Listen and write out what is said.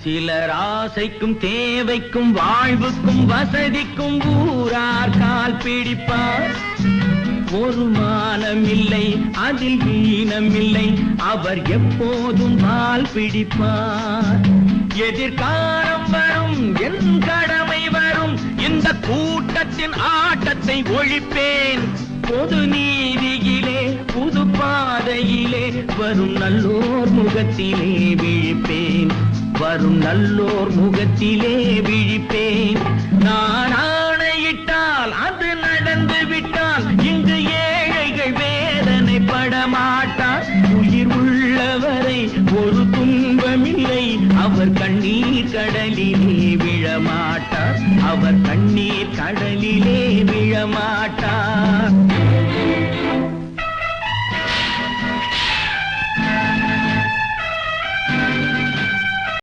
சிலர் ஆசைக்கும் தேவைக்கும் வாழ்வுக்கும் வசதிக்கும் ஊரார் கால் பிடிப்பார். ஒரு மானமில்லை அதில் வீணமில்லை, அவர் எப்போதும் கால் பிடிப்பார். எதிர்காலம் வரும், என் கடமை வரும், இந்த கூட்டத்தின் ஆட்டத்தை ஒழிப்பேன். பொது நீதியிலே புது பாதையிலே வரும் நல்லோர் முகத்திலே விழிப்பேன். வரும் நல்லோர் முகத்திலே விழிப்பேன். நான் ஆணையிட்டால் அது நடந்து விட்டால் இங்கு ஏழைகள் வேதனை படமாட்டார். உயிர் உள்ளவரை ஒரு துன்பமில்லை, அவர் கண்ணீர் கடலிலே விழமாட்டார். அவர் கண்ணீர் கடலிலே விழமாட்டார்.